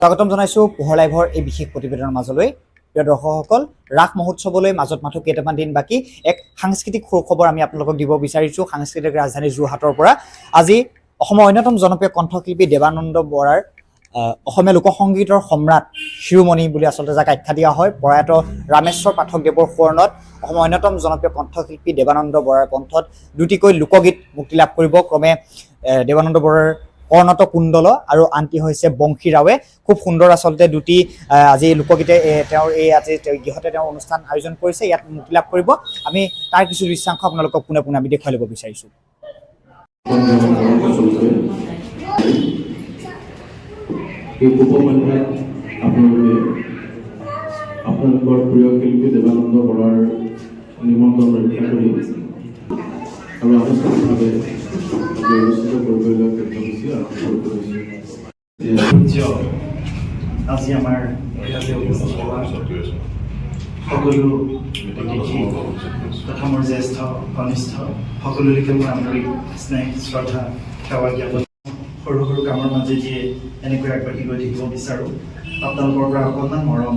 স্বাগতম জনাইছো পোহৰ লাইভৰ এই বিশেষ প্ৰতিবেদনৰ মাজলৈ। প্ৰিয় দৰ্শকসকল, ৰাস মহোৎসৱলৈ মাজত মাথো কেইটামান দিন বাকী এক সাংস্কৃতিক খবৰ আমি আপোনালোকক দিব বিচাৰিছো সাংস্কৃতিক ৰাজধানী যোৰহাটৰ পৰা। আজি অসমৰ অন্যতম জনপ্ৰিয় কণ্ঠশিল্পী দেৱানন্দ বৰাৰ অসমীয়া লোকসংগীতৰ সম্ৰাট শিৰোমণি বুলি আচলতে যাক আখ্যা দিয়া হয়, প্ৰয়াত ৰামেশ্বৰ পাঠকদেৱৰ সোঁৱৰণত অসমৰ অন্যতম জনপ্ৰিয় কণ্ঠশিল্পী দেৱানন্দ বৰাৰ কণ্ঠত দুটিকৈ লোকগীত মুক্তি লাভ কৰিব। ক্ৰমে দেৱানন্দ বৰাৰ কৰ্ণত কুণ্ডল আৰু আনটি হৈছে বংশী ৰাৱে। খুব সুন্দৰ আচলতে দুটি আজি লোকগীতে তেওঁৰ এই আজি গৃহতে তেওঁ অনুষ্ঠান আয়োজন কৰিছে, ইয়াত মুক্তি লাভ কৰিব। আমি তাৰ কিছু দৃশ্যাংশ আপোনালোকক পোনে পোনে আমি দেখুৱাই ল'ব বিচাৰিছোঁ। আপোনালোকৰ প্ৰিয় শিল্পী দেৱানন্দ বৰাৰ নিমন্ত্ৰণ ৰক্ষা কৰি আৰু আনুষ্ঠানিকভাৱে অনুষ্ঠিত কৰিবলৈ কাৰ্যসূচী আৰম্ভ কৰিছোঁ। আজি আমাৰ সকলো অতিথি তথা মোৰ জ্যেষ্ঠ কনিষ্ঠ সকলোলৈকে মোৰ আন্তৰিক স্নেহ শ্ৰদ্ধা সেৱা জ্ঞাপন। সৰু সৰু কামৰ মাজেদিয়ে এনেকৈ আগবাঢ়ি গৈ থাকিব বিচাৰোঁ। আপোনালোকৰ পৰা অকণমান মৰম,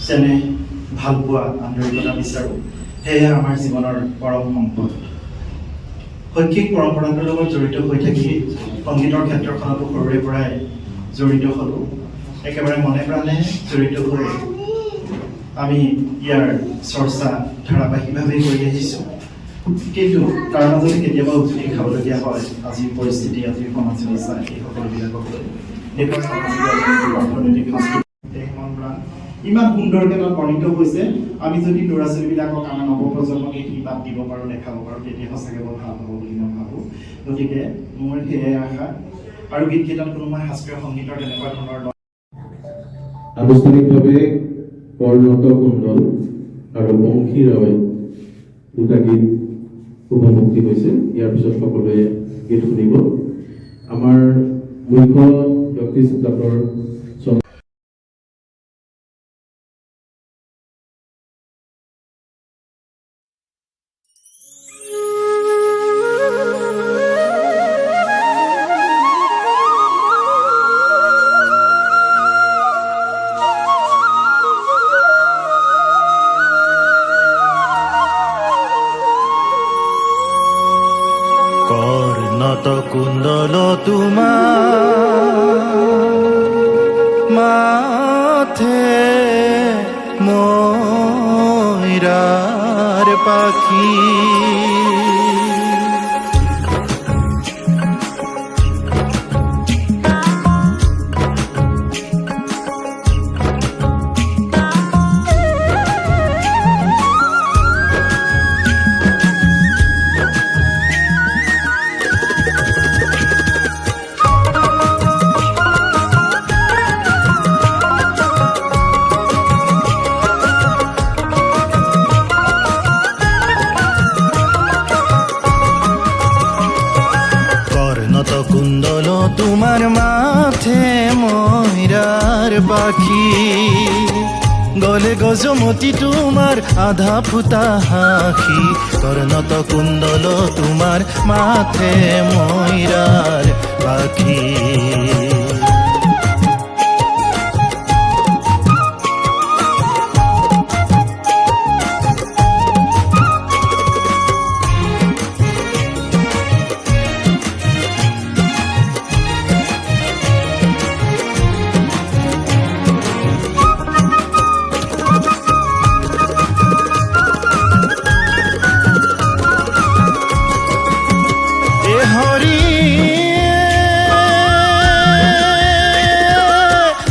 যেনে ভালপোৱা, আন্তৰিকতা বিচাৰোঁ। সেয়া আমাৰ জীৱনৰ পৰম সম্পদ। শৈক্ষিক পৰম্পৰাটোৰ লগত জড়িত হৈ থাকি সংগীতৰ ক্ষেত্ৰখনতো সৰুৰে পৰাই জড়িত হ'লোঁ। একেবাৰে মনে প্ৰাণে জড়িত হৈ আমি ইয়াৰ চৰ্চা ধাৰাবাহিকভাৱে কৰি আহিছোঁ। কিন্তু তাৰ মাজতে কেতিয়াবা উজুতি খাবলগীয়া হয় আজিৰ পৰিস্থিতি, আজিৰ সমাজ ব্যৱস্থা, এই সকলোবিলাকক লৈ দেশৰ সামাজিক অৰ্থনৈতিক সাংস্কৃতিক মন প্ৰাণ ইমান সুন্দৰকৈ তাত বৰ্ণিত হৈছে। আমি যদি ল'ৰা ছোৱালীবিলাকক আমাৰ নৱপ্ৰজন্মক এইখিনি বাদ দিব পাৰোঁ, দেখাব পাৰোঁ, তেতিয়া সঁচাকৈ বৰ ভাল হ'ব বুলি মই ভাবোঁ। গতিকে মোৰ সেয়াই আশা। আৰু গীতকেইটাত কোনো মই শাস্ত্ৰীয় সংগীতৰ তেনেকুৱা ধৰণৰ আনুষ্ঠানিকভাৱে কৰ্ণত কুণ্ডল আৰু বংশী ৰাৱে দুটা গীত উপভুক্তি হৈছে। ইয়াৰ পিছত সকলোৱে গীত শুনিব। আমাৰ মুখ্য ব্যক্তি চিত্ৰাতৰ কুণ্ডল তোমাৰ মাথে ময়ূৰাৰ পাখি কুণ্ডল তোমাৰ মাথে ময়ূৰাৰ পাখি গলে গজমতি তোমাৰ আধা ফুটা হাসি কৰ্ণত কুণ্ডল তোমাৰ মাথে ময়ূৰাৰ পাখি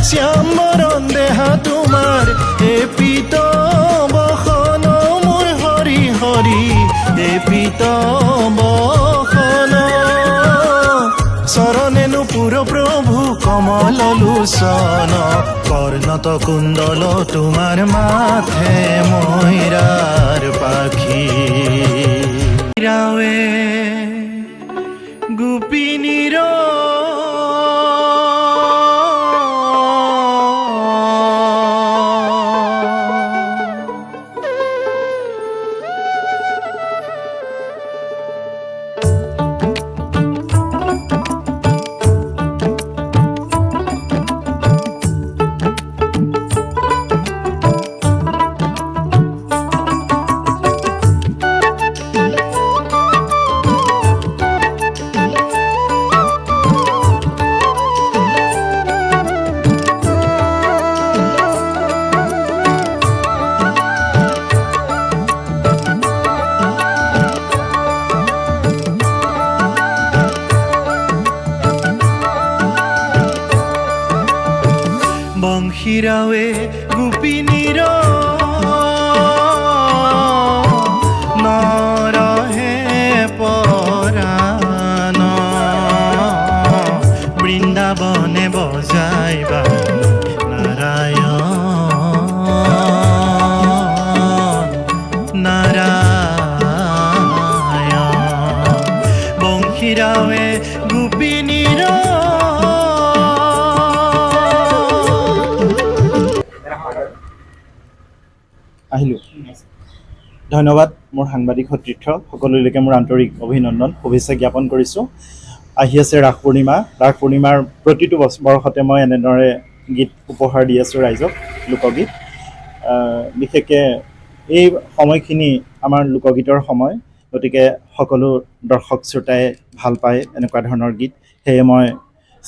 শ্যামবৰণ দেহা তোমাৰ এ পিত বসন মোৰ হৰি হৰি এ পিত বসন চৰণেনো পুৰ প্ৰভু কমল লোচন কৰ্ণত কুণ্ডল তোমাৰ মাথে ময়ূৰাৰ পাখি ৰাৱে গোপিনীৰ বংশীৰাৱে গোপিনীৰ নৰহে পৰাণ বৃন্দাবনে বজাইবা বংশীৰাৱে গোপিনীৰ আহিলোঁ। ধন্যবাদ মোৰ সাংবাদিক সতীৰ্থ সকলোলৈকে মোৰ আন্তৰিক অভিনন্দন শুভেচ্ছা জ্ঞাপন কৰিছোঁ। আহি আছে ৰাস পূৰ্ণিমা। ৰাস পূৰ্ণিমাৰ প্ৰতিটো বৰ্ষতে মই এনেদৰে গীত উপহাৰ দি আছোঁ ৰাইজক, লোকগীত। বিশেষকৈ এই সময়খিনি আমাৰ লোকগীতৰ সময়, গতিকে সকলো দৰ্শক শ্ৰোতাই ভাল পায় এনেকুৱা ধৰণৰ গীত। সেয়ে মই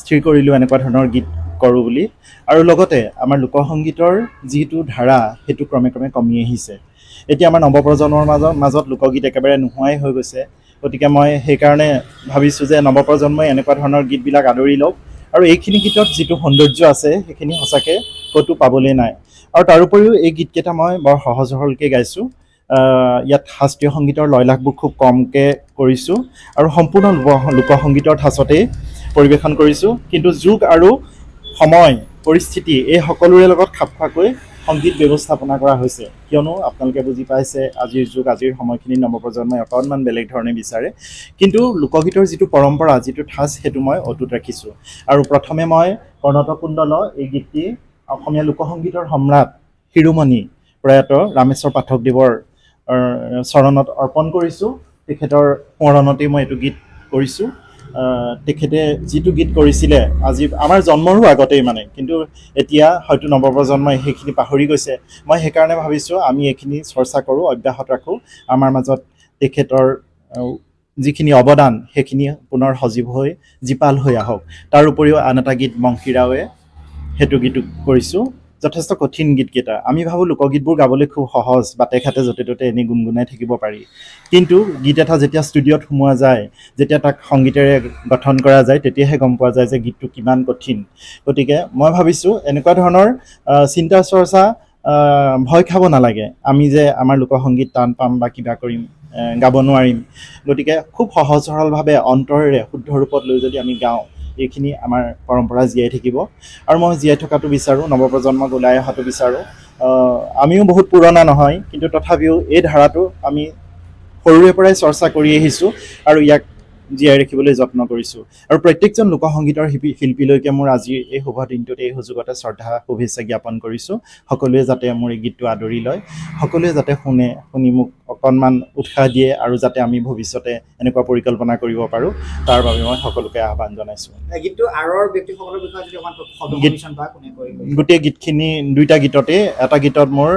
স্থিৰ কৰিলোঁ এনেকুৱা ধৰণৰ গীত কৰোঁ বুলি। আৰু লগতে আমাৰ লোকসংগীতৰ যিটো ধাৰা সেইটো ক্ৰমে ক্ৰমে কমি আহিছে। এতিয়া আমাৰ নৱপ্ৰজন্মৰ মাজত লোকগীত একেবাৰে নোহোৱাই হৈ গৈছে। গতিকে মই সেইকাৰণে ভাবিছোঁ যে নৱপ্ৰজন্মই এনেকুৱা ধৰণৰ গীতবিলাক আদৰি লওক। আৰু এইখিনি গীতত যিটো সৌন্দৰ্য আছে সেইখিনি সঁচাকৈ ক'তো পাবলৈ নাই। আৰু তাৰোপৰিও এই গীতকেইটা মই বৰ সহজ সৰলকৈ গাইছোঁ। ইয়াত শাস্ত্ৰীয় সংগীতৰ লয়লাসবোৰ খুব কমকৈ কৰিছোঁ আৰু সম্পূৰ্ণ লোকসংগীতৰ ঠাচতেই পৰিৱেশন কৰিছোঁ। কিন্তু যুগ আৰু সময় পৰিস্থিতি এই সকলোৰে লগত খাপ খোৱাকৈ সংগীত ব্যৱস্থাপনা কৰা হৈছে। কিয়নো আপোনালোকে বুজি পাইছে আজিৰ যুগ, আজিৰ সময়খিনি নৱপ্ৰজন্মই অকণমান বেলেগ ধৰণে বিচাৰে। কিন্তু লোকগীতৰ যিটো পৰম্পৰা, যিটো ঠাঁচ, সেইটো মই অটুট ৰাখিছোঁ। আৰু প্ৰথমে মই কৰ্ণতকুণ্ডল এই গীতটি অসমীয়া লোকসংগীতৰ সম্ৰাট শিৰোমণি প্ৰয়াত ৰামেশ্বৰ পাঠকদেৱৰ চৰণত অৰ্পণ কৰিছোঁ। তেখেতৰ সোঁৱৰণতেই মই এইটো গীত কৰিছোঁ। তেখেতে যিটো গীত কৰিছিলে আজি আমাৰ জন্মৰো আগতেই কিন্তু এতিয়া হয়তো নৱপ্ৰজন্মই সেইখিনি পাহৰি গৈছে। মই সেইকাৰণে ভাবিছোঁ আমি এইখিনি চৰ্চা কৰোঁ, অব্যাহত ৰাখোঁ। আমাৰ মাজত তেখেতৰ যিখিনি অৱদান সেইখিনি পুনৰ সজীৱ হৈ জীপাল হৈ আহক। তাৰ উপৰিও আন এটা গীত বংশীৰাৱে, সেইটো গীতো কৰিছোঁ। যথেষ্ট কঠিন গীতকেইটা। আমি ভাবোঁ লোকগীতবোৰ গাবলৈ খুব সহজ, বাটে ঘাটে য'তে ত'তে এনেই গুণগুণাই থাকিব পাৰি। কিন্তু গীত এটা যেতিয়া ষ্টুডিঅ'ত সোমোৱা যায়, যেতিয়া তাক সংগীতেৰে গঠন কৰা যায়, তেতিয়াহে গম পোৱা যায় যে গীতটো কিমান কঠিন। গতিকে মই ভাবিছোঁ এনেকুৱা ধৰণৰ চিন্তা চৰ্চা ভয় খাব নালাগে। আমি যে আমাৰ লোকসংগীত টান পাম বা কিবা কৰিম, গাব নোৱাৰিম। গতিকে খুব সহজ সৰলভাৱে অন্তৰেৰে শুদ্ধ ৰূপত লৈ যদি আমি গাওঁ, এইখিনি আমাৰ পৰম্পৰা জীয়াই থাকিব। আৰু মই জীয়াই থকাটো বিচাৰোঁ, নৱপ্ৰজন্মক ওলাই অহাটো বিচাৰোঁ। আমিও বহুত পুৰণা নহয়, কিন্তু তথাপিও এই ধাৰাটো আমি সৰুৰে পৰাই চৰ্চা কৰি আহিছোঁ আৰু ইয়াক জীয়াই ৰাখিবলৈ যত্ন কৰিছোঁ। আৰু প্ৰত্যেকজন লোকসংগীতৰ শিল্পীলৈকে মোৰ আজিৰ এই শুভ দিনটোত এই সুযোগতে শ্ৰদ্ধা শুভেচ্ছা জ্ঞাপন কৰিছোঁ। সকলোৱে যাতে মোৰ এই গীতটো আদৰি লয়, সকলোৱে যাতে শুনি মোক অকণমান উৎসাহ দিয়ে আৰু যাতে আমি ভৱিষ্যতে এনেকুৱা পৰিকল্পনা কৰিব পাৰোঁ, তাৰ বাবে মই সকলোকে আহ্বান জনাইছোঁ। গীতটো আৰৰ ব্যক্তিসকলৰ বিষয়ে যদি অকণমান গোটেই গীতখিনি দুইটা গীততে, এটা গীতত মোৰ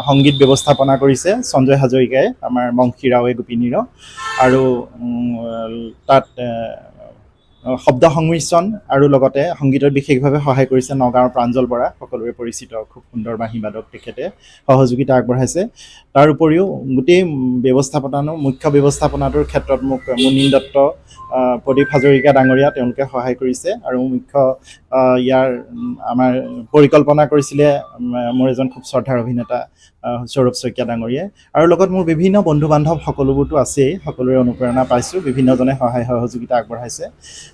সংগীত ব্যৱস্থাপনা কৰিছে সঞ্জয় হাজৰিকাই, আমাৰ বংশীৰাৱে গোপিনীৰ, আৰু তাত শব্দ সংমিশ্ৰণ আৰু লগতে সংগীতত বিশেষভাৱে সহায় কৰিছে নগাঁৱৰ প্ৰাঞ্জল বৰা, সকলোৰে পৰিচিত খুব সুন্দৰ বাঁহীবাদক, তেখেতে সহযোগিতা আগবঢ়াইছে। তাৰ উপৰিও গোটেই মুখ্য ব্যৱস্থাপনাটোৰ ক্ষেত্ৰত মোক মুনীন দত্ত, প্ৰদীপ হাজৰিকা ডাঙৰীয়া, তেওঁলোকে সহায় কৰিছে। আৰু মুখ্য ইয়াৰ আমাৰ পৰিকল্পনা কৰিছিলে মোৰ এজন খুব শ্ৰদ্ধাৰ অভিনেতা সৌৰভ শইকীয়া ডাঙৰীয়াই। আৰু লগত মোৰ বিভিন্ন বন্ধু বান্ধৱ সকলোবোৰতো আছেই, সকলোৰে অনুপ্ৰেৰণা পাইছোঁ, বিভিন্নজনে সহায় সহযোগিতা আগবঢ়াইছে।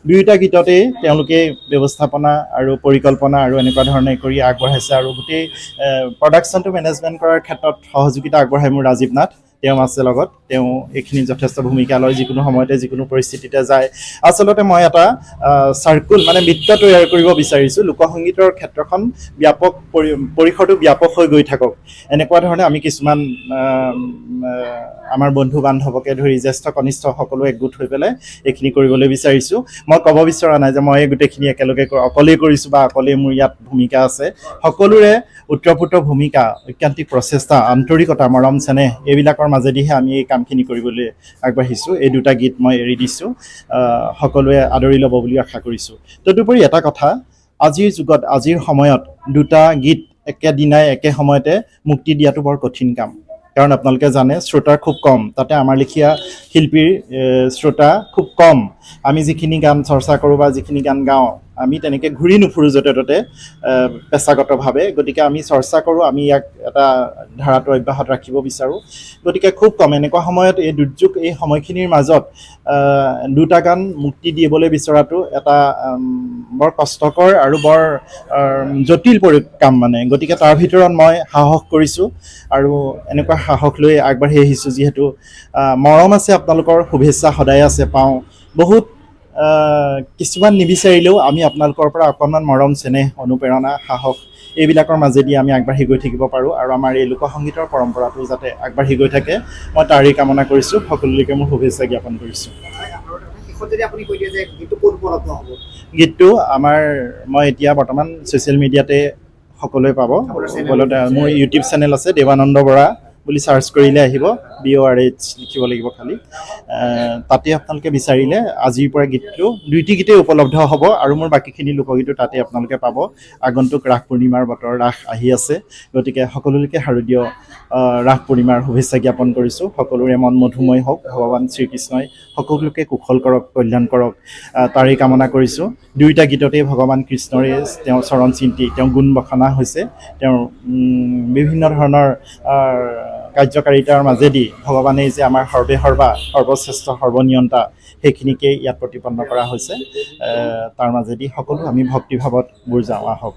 দুয়োটা গীততেই তেওঁলোকে ব্যৱস্থাপনা আৰু পৰিকল্পনা আৰু এনেকুৱা ধৰণে কৰি আগবঢ়াইছে। আৰু গোটেই প্ৰডাকশ্যনটো মেনেজমেণ্ট কৰাৰ ক্ষেত্ৰত সহযোগিতা আগবঢ়ায় মোৰ ৰাজীৱ নাথ, তেওঁ আছে লগত। তেওঁ এইখিনি যথেষ্ট ভূমিকা লয়, যিকোনো সময়তে যিকোনো পৰিস্থিতিতে যায়। আচলতে মই এটা চাৰ্কুল বৃত্ত তৈয়াৰ কৰিব বিচাৰিছোঁ, লোকসংগীতৰ ক্ষেত্ৰখন ব্যাপক পৰিসৰটো ব্যাপক হৈ গৈ থাকক। এনেকুৱা ধৰণে আমি কিছুমান আমাৰ বন্ধু বান্ধৱকে ধৰি জ্যেষ্ঠ কনিষ্ঠ সকলো একগোট হৈ পেলাই এইখিনি কৰিবলৈ বিচাৰিছোঁ। মই ক'ব বিচৰা নাই যে মই গোটেইখিনি একেলগে অকলেই কৰিছোঁ বা অকলেই মোৰ ইয়াত ভূমিকা আছে। সকলোৰে উত্তৰপুত্ৰ ভূমিকা, ঐকান্তিক প্ৰচেষ্টা, আন্তৰিকতা, মৰম চেনেহ, এইবিলাকৰ মাজেদিহে আমি এই কামখিনি কৰিবলৈ আগবাঢ়িছোঁ। এই দুটা গীত মই এৰি দিছোঁ, সকলোৱে আদৰি ল'ব বুলি আশা কৰিছোঁ। তদুপৰি এটা কথা, আজিৰ যুগত, আজিৰ সময়ত দুটা গীত একেদিনাই একে সময়তে মুক্তি দিয়াটো বৰ কঠিন কাম। কাৰণ আপোনালোকে জানে শ্ৰোতা খুব কম, তাতে আমাৰ লেখীয়া শিল্পীৰ শ্ৰোতা খুব কম। আমি যিখিনি গান চৰ্চা কৰোঁ বা যিখিনি গান গাওঁ, আমি তেনেকৈ ঘূৰি নুফুৰোঁ য'তে ত'তে পেছাগতভাৱে, গতিকে আমি চৰ্চা কৰোঁ, আমি ইয়াক এটা ধাৰাটো অব্যাহত ৰাখিব বিচাৰোঁ। গতিকে খুব কম এনেকুৱা সময়ত এই দুৰ্যোগ এই সময়খিনিৰ মাজত দুটা গান মুক্তি দিবলৈ বিচৰাটো এটা বৰ কষ্টকৰ আৰু বৰ জটিল কাম মানে, গতিকে তাৰ ভিতৰত মই সাহস কৰিছোঁ আৰু এনেকুৱা সাহস লৈ আগবাঢ়ি আহিছোঁ। যিহেতু মৰম আছে, আপোনালোকৰ শুভেচ্ছা সদায় আছে, পাওঁ বহুত, কিছুমান নিবিচাৰিলেও আমি আপোনালোকৰ পৰা অকণমান মৰম, চেনেহ, অনুপ্ৰেৰণা, সাহস এইবিলাকৰ মাজেদি আমি আগবাঢ়ি গৈ থাকিব পাৰোঁ আৰু আমাৰ এই লোকসংগীতৰ পৰম্পৰাটো যাতে আগবাঢ়ি গৈ থাকে, মই তাৰেই কামনা কৰিছোঁ। সকলোলৈকে মোৰ শুভেচ্ছা জ্ঞাপন কৰিছোঁ। গীতটো মই এতিয়া বৰ্তমান ছ'চিয়েল মিডিয়াতে সকলোৱে পাব। সকলোতে মোৰ ইউটিউব চেনেল আছে, দেৱানন্দ বৰা বুলি চাৰ্চ কৰিলে আহিব, BORH লিখিব লাগিব খালি। তাতে আপোনালোকে বিচাৰিলে আজিৰ পৰা গীতটো দুইটি গীতেই উপলব্ধ হ'ব আৰু মোৰ বাকীখিনি লোকগীতো তাতে আপোনালোকে পাব। আগন্তুক ৰাস পূৰ্ণিমাৰ বতৰ, ৰাস আহি আছে, গতিকে সকলোলৈকে শাৰদীয় ৰাস পূৰ্ণিমাৰ শুভেচ্ছা জ্ঞাপন কৰিছোঁ। সকলোৰে মন মধুময় হওক, ভগৱান শ্ৰীকৃষ্ণই সকলোকে কুশল কৰক, কল্যাণ কৰক, তাৰেই কামনা কৰিছোঁ। দুয়োটা গীততেই ভগৱান কৃষ্ণৰে তেওঁৰ চৰণ চিন্তি, তেওঁ গুণ বখানা হৈছে, তেওঁৰ বিভিন্ন ধৰণৰ কাৰ্যকাৰিতাৰ মাজেদি ভগৱানেই যে আমাৰ সৰ্বে সৰ্বা, সৰ্বশ্ৰেষ্ঠ, সৰ্বনিয়ন্তা, সেইখিনিকেই ইয়াত প্ৰতিপন্ন কৰা হৈছে। তাৰ মাজেদি সকলো আমি ভক্তিভাৱত বুৰ যাওঁ, আহক।